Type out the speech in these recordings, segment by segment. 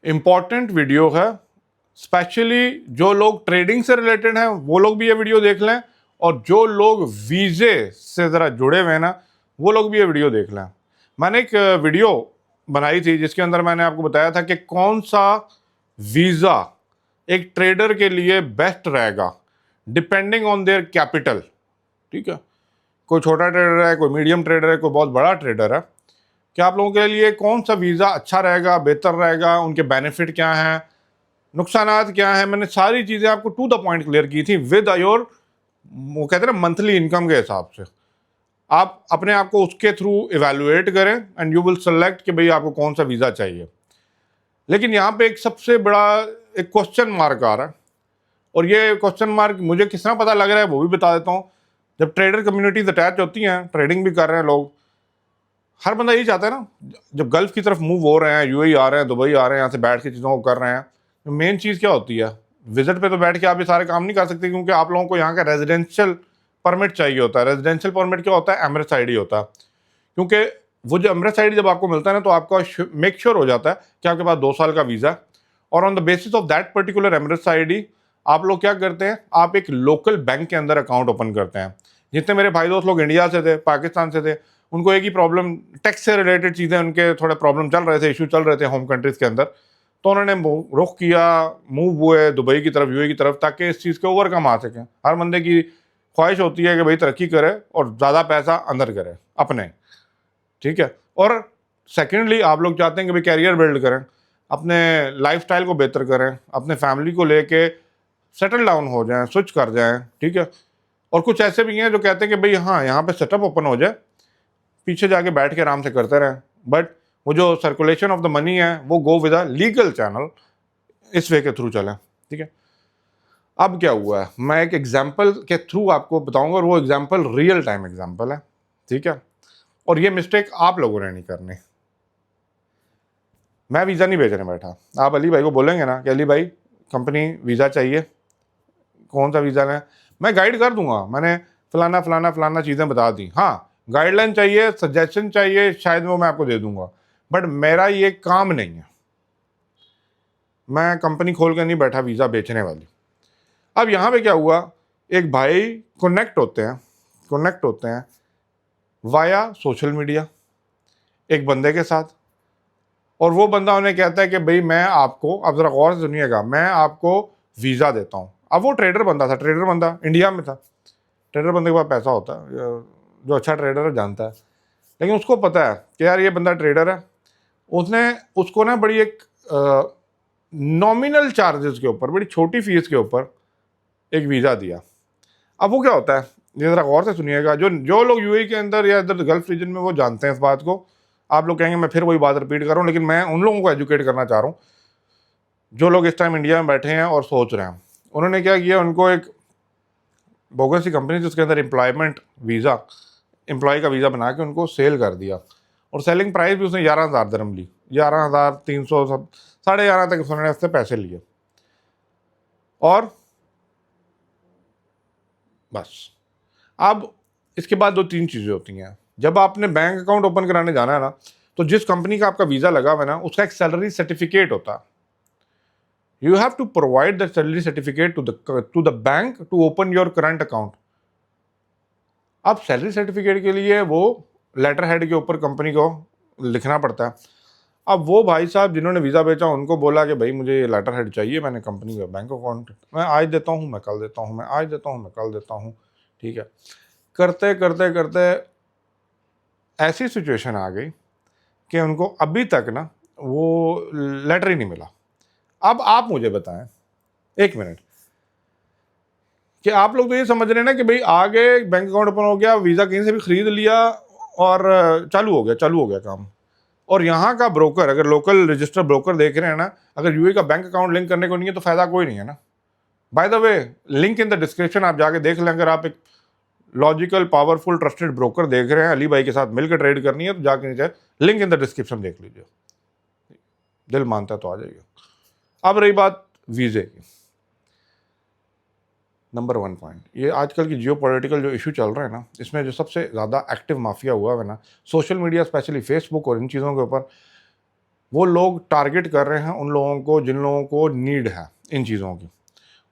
Important video है। Specially जो लोग ट्रेडिंग से रिलेटेड हैं वो लोग भी ये वीडियो देख लें, और जो लोग वीज़े से ज़रा जुड़े हुए हैं ना, वो लोग भी ये वीडियो देख लें। मैंने एक वीडियो बनाई थी जिसके अंदर मैंने आपको बताया था कि कौन सा वीज़ा एक ट्रेडर के लिए बेस्ट रहेगा डिपेंडिंग ऑन देयर कैपिटल। ठीक है, कोई छोटा ट्रेडर है, कोई मीडियम ट्रेडर है, कोई बहुत बड़ा ट्रेडर है, कि आप लोगों के लिए कौन सा वीज़ा अच्छा रहेगा, बेहतर रहेगा, उनके बेनिफिट क्या हैं, नुकसानात क्या हैं। मैंने सारी चीज़ें आपको टू द पॉइंट क्लियर की थी विद योर, वो कहते हैं ना, मंथली इनकम के हिसाब से। आप अपने आप को उसके थ्रू इवेलुएट करें एंड यू विल सेलेक्ट कि भाई आपको कौन सा वीज़ा चाहिए। लेकिन यहाँ पे एक सबसे बड़ा एक क्वेश्चन मार्क आ रहा है, और ये क्वेश्चन मार्क मुझे किस तरह पता लग रहा है वो भी बता देता हूँ। जब ट्रेडर कम्युनिटीज अटैच होती हैं, ट्रेडिंग भी कर रहे हैं लोग, हर बंदा यही चाहता है ना, जब गल्फ की तरफ मूव हो रहे हैं, यूएई आ रहे हैं, दुबई आ रहे हैं, यहाँ से बैठ के चीज़ों को कर रहे हैं, तो मेन चीज़ क्या होती है? विजिट पे तो बैठ के आप ये सारे काम नहीं कर सकते, क्योंकि आप लोगों को यहाँ का रेजिडेंशियल परमिट चाहिए होता है। रेजिडेंशियल परमिट क्या होता है? एमरेट्स आईडी होता है। क्योंकि वो जो एमरेट्स आईडी जब आपको मिलता है ना, तो आपका मेक श्योर हो जाता है कि आपके पास 2 साल का वीज़ा है, और on the basis of that particular Emirates ID आप लोग क्या करते हैं, आप एक लोकल बैंक के अंदर अकाउंट ओपन करते हैं। जितने मेरे भाई दोस्त लोग इंडिया से थे, पाकिस्तान से थे, उनको एक ही प्रॉब्लम, टैक्स से रिलेटेड चीज़ें, उनके थोड़े प्रॉब्लम चल रहे थे, इशू चल रहे थे होम कंट्रीज़ के अंदर, तो उन्होंने रुख किया, मूव हुए दुबई की तरफ, यूएई की तरफ, ताकि इस चीज़ के ओवरकम आ सकें। हर बंदे की ख्वाहिश होती है कि भाई तरक्की करे और ज़्यादा पैसा अंदर करे अपने। ठीक है, और सेकेंडली आप लोग चाहते हैं कि भाई कैरियर बिल्ड करें, अपने लाइफस्टाइल को बेहतर करें, अपने फैमिली को लेके सेटल डाउन हो जाएं, स्विच कर जाएं। ठीक है, और कुछ ऐसे भी हैं जो कहते हैं कि भाई हाँ, यहाँ पे सेटअप ओपन हो जाए, पीछे जाके बैठ के आराम से करते रहें, बट वो जो सर्कुलेशन ऑफ द मनी है वो go with a legal channel, इस वे के थ्रू चलें। ठीक है, अब क्या हुआ है, मैं एक एग्जाम्पल के थ्रू आपको बताऊंगा, और वो एग्जाम्पल रियल टाइम एग्जाम्पल है। ठीक है, और ये मिस्टेक आप लोगों ने नहीं करनी। मैं वीज़ा नहीं भेजने बैठा। आप अली भाई को बोलेंगे ना कि अली भाई कंपनी वीज़ा चाहिए, कौन सा वीज़ा लें, मैं गाइड कर दूंगा। मैंने फलाना फलाना फलाना चीज़ें बता दी। हाँ, गाइडलाइन चाहिए, सजेशन चाहिए, शायद वो मैं आपको दे दूंगा, बट मेरा ये काम नहीं है। मैं कंपनी खोल कर नहीं बैठा वीज़ा बेचने वाली। अब यहाँ पे क्या हुआ, एक भाई कनेक्ट होते हैं वाया सोशल मीडिया एक बंदे के साथ, और वो बंदा उन्हें कहता है कि भाई मैं आपको, अब ज़रा गौर से सुनिएगा, मैं आपको वीज़ा देता हूँ। अब वो ट्रेडर बंदा था, ट्रेडर बंदा इंडिया में था, ट्रेडर बंदे के पास पैसा होता है, जो अच्छा ट्रेडर है जानता है। लेकिन उसको पता है कि यार ये बंदा ट्रेडर है। उसने उसको ना बड़ी एक नॉमिनल चार्जेस के ऊपर, बड़ी छोटी फीस के ऊपर एक वीज़ा दिया। अब वो क्या होता है, ये ज़रा गौर से सुनिएगा, जो जो लोग यूएई के अंदर या इधर गल्फ रीजन में वो जानते हैं इस बात को। आप लोग कहेंगे मैं फिर वही बात रिपीट कर रहा हूँ, लेकिन मैं उन लोगों को एजुकेट करना चाह रहा हूँ जो लोग इस टाइम इंडिया में बैठे हैं और सोच रहे हैं। उन्होंने क्या किया, उनको एक बोगस सी कंपनी जिसके अंदर एम्प्लॉयमेंट वीज़ा, एम्प्लॉय का वीज़ा बना के उनको सेल कर दिया, और सेलिंग प्राइस भी उसने 11,000 दिरहम ली, 11,300 सब, 11,500 तक उन्होंने उससे पैसे लिए, और बस। अब इसके बाद 2-3 चीज़ें होती हैं। जब आपने बैंक अकाउंट ओपन कराने जाना है ना, तो जिस कंपनी का आपका वीज़ा लगा हुआ है ना, उसका एक सैलरी सर्टिफिकेट होता है। You have to provide the salary certificate to the bank to open your current account. अब सैलरी सर्टिफिकेट के लिए वो लेटर हेड के ऊपर कंपनी को लिखना पड़ता है। अब वो भाई साहब जिन्होंने वीज़ा बेचा, उनको बोला कि भाई मुझे ये लेटर हेड चाहिए, मैंने कंपनी का बैंक अकाउंट, मैं आज देता हूँ, मैं कल देता हूँ, मैं आज देता हूँ, मैं कल देता हूँ। ठीक है, करते करते करते ऐसी सिचुएशन आ गई कि उनको अभी तक ना वो लेटर ही नहीं मिला। अब आप मुझे बताएं, एक मिनट, कि आप लोग तो ये समझ रहे हैं ना कि भाई आगे बैंक अकाउंट ओपन हो गया, वीज़ा कहीं से भी खरीद लिया, और चालू हो गया काम। और यहाँ का ब्रोकर, अगर लोकल रजिस्टर ब्रोकर देख रहे हैं ना, अगर यूएई का बैंक अकाउंट लिंक करने को नहीं है तो फ़ायदा कोई नहीं है ना। By the way, link in the description आप जाके देख लें। अगर आप एक लॉजिकल, पावरफुल, ट्रस्टेड ब्रोकर देख रहे हैं, अली भाई के साथ मिलकर ट्रेड करनी है, तो जाके नीचे लिंक इन द डिस्क्रिप्शन देख लीजिए, दिल मानता है तो आ जाइए। अब रही बात वीज़े की, नंबर 1 पॉइंट, ये आजकल की जियो पॉलिटिकल जो इशू चल रहे हैं ना, इसमें जो सबसे ज़्यादा एक्टिव माफिया हुआ है ना, सोशल मीडिया स्पेशली फेसबुक और इन चीज़ों के ऊपर, वो लोग टारगेट कर रहे हैं उन लोगों को जिन लोगों को नीड है इन चीज़ों की,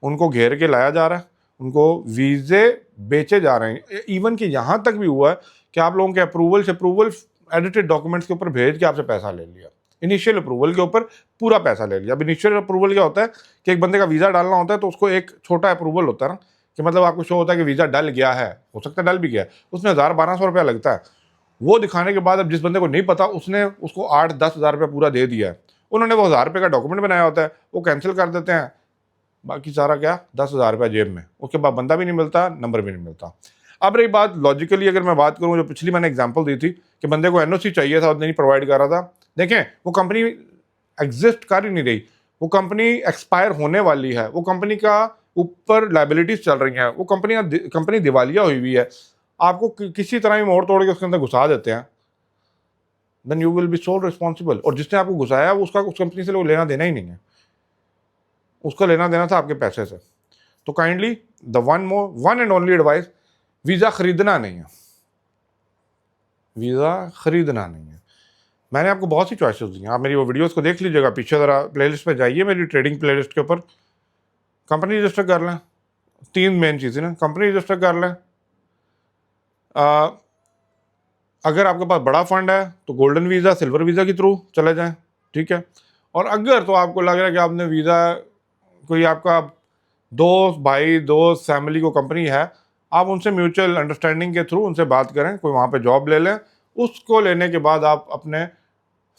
उनको घेर के लाया जा रहा है, उनको वीज़े बेचे जा रहे हैं। इवन कि यहाँ तक भी हुआ है कि आप लोगों के अप्रूवल एडिटेड डॉक्यूमेंट्स के ऊपर भेज के आपसे पैसा ले लिया, इनिशियल अप्रूवल के ऊपर पूरा पैसा ले लिया। अब इनिशियल अप्रूवल क्या होता है कि एक बंदे का वीज़ा डालना होता है तो उसको एक छोटा अप्रूवल होता है ना, कि मतलब आपको शो होता है कि वीज़ा डल गया है, हो सकता है डल भी गया है, उसमें 1000-1200 रुपया लगता है। वो दिखाने के बाद अब जिस बंदे को नहीं पता उसने उसको 8-10 हज़ार रुपया पूरा दे दिया है, उन्होंने वो 1000 रुपये का डॉक्यूमेंट बनाया होता है, वो कैंसिल कर देते हैं, बाकी सारा क्या 10,000 रुपया जेब में, उसके बाद बंदा भी नहीं मिलता, नंबर भी नहीं मिलता। अब रही बात लॉजिकली, अगर मैं बात करूं, जो पिछली मैंने एग्जांपल दी थी कि बंदे को एनओसी चाहिए था और नहीं प्रोवाइड कर रहा था, देखें वो कंपनी एग्जिस्ट कर ही नहीं रही, वो कंपनी एक्सपायर होने वाली है, वो कंपनी का ऊपर लाइबिलिटीज चल रही हैं, वो कंपनी दिवालिया हुई हुई है, आपको किसी तरह भी मोड़ तोड़ के उसके अंदर घुसा देते हैं, then you will be sole responsible. और जिसने आपको घुसाया वो उसका उस कंपनी से लोग लेना देना ही नहीं है, उसका लेना देना था आपके पैसे से। तो kindly the one and only advice, visa खरीदना नहीं है, वीज़ा खरीदना नहीं है। मैंने आपको बहुत सी चॉइसेस दी हैं, आप मेरी वो वीडियोस को देख लीजिएगा, पीछे ज़रा प्लेलिस्ट पे जाइए, मेरी ट्रेडिंग प्लेलिस्ट के ऊपर कंपनी रजिस्टर कर लें। 3 मेन चीज़ें ना, कंपनी रजिस्टर कर लें, अगर आपके पास बड़ा फंड है तो गोल्डन वीज़ा, सिल्वर वीज़ा के थ्रू चले जाएं, ठीक है। और अगर तो आपको लग रहा है कि आपने वीज़ा, कोई आपका दोस्त, भाई दोस्त, फैमिली को कंपनी है, आप उनसे म्यूचुअल अंडरस्टैंडिंग के थ्रू उनसे बात करें, कोई वहाँ पे जॉब ले लें, उसको लेने के बाद आप अपने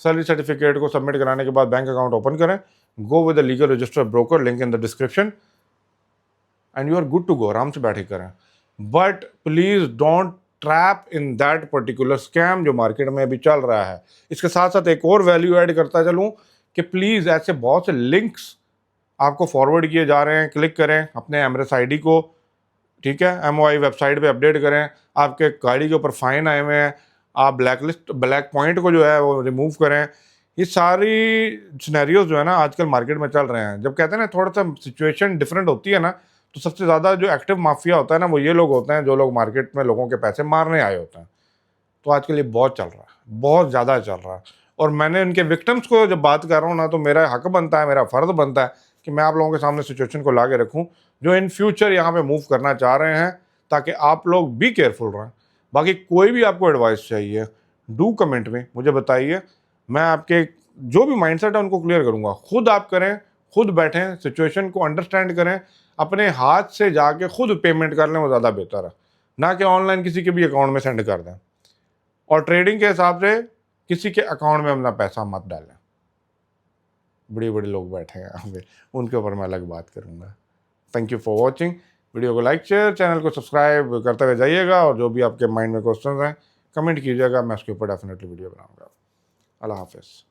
सैलरी सर्टिफिकेट को सबमिट कराने के बाद बैंक अकाउंट ओपन करें, go with the legal register broker, link in the description, and you are good to go, आराम से बैठे करें। But please don't trap in that particular scam जो मार्केट में अभी चल रहा है। इसके साथ साथ एक और वैल्यू ऐड करता चलूँ कि प्लीज़ ऐसे बहुत से लिंक्स आपको फॉरवर्ड किए जा रहे हैं, क्लिक करें अपने एमरेस आईडी को, ठीक है, MOI वेबसाइट पे अपडेट करें, आपके गाड़ी के ऊपर फाइन आए हुए हैं, आप ब्लैक पॉइंट को जो है वो रिमूव करें। ये सारी सिनेरियोज जो है ना आजकल मार्केट में चल रहे हैं। जब कहते हैं ना थोड़ा सा सिचुएशन डिफरेंट होती है ना, तो सबसे ज़्यादा जो एक्टिव माफिया होता है ना वो ये लोग होते हैं जो लोग मार्केट में लोगों के पैसे मारने आए होते हैं। तो आजकल ये बहुत चल रहा है, बहुत ज़्यादा चल रहा है। और मैंने इनके विक्टिम्स को जब बात कर रहा हूँ ना, तो मेरा हक बनता है, मेरा फ़र्ज़ बनता है कि मैं आप लोगों के सामने सिचुएशन को ला के रखूँ जो इन फ्यूचर यहाँ पे मूव करना चाह रहे हैं, ताकि आप लोग भी केयरफुल रहें। बाकी कोई भी आपको एडवाइस चाहिए, डू कमेंट में मुझे बताइए, मैं आपके जो भी माइंडसेट है उनको क्लियर करूँगा। खुद आप करें, खुद बैठें, सिचुएशन को अंडरस्टैंड करें, अपने हाथ से जाके खुद पेमेंट कर लें, वो ज़्यादा बेहतर है, ना कि ऑनलाइन किसी के भी अकाउंट में सेंड कर दें। और ट्रेडिंग के हिसाब से किसी के अकाउंट में अपना पैसा मत डालें। बड़े बड़े लोग बैठे हैं यहाँ पे, उनके ऊपर मैं अलग बात करूँगा। Thank you for watching. Video को लाइक, शेयर, चैनल को सब्सक्राइब करते हुए जाइएगा, और जो भी आपके माइंड में क्वेश्चन हैं कमेंट कीजिएगा, मैं उसके ऊपर डेफिनेटली वीडियो बनाऊँगा। अल्लाह हाफिज़।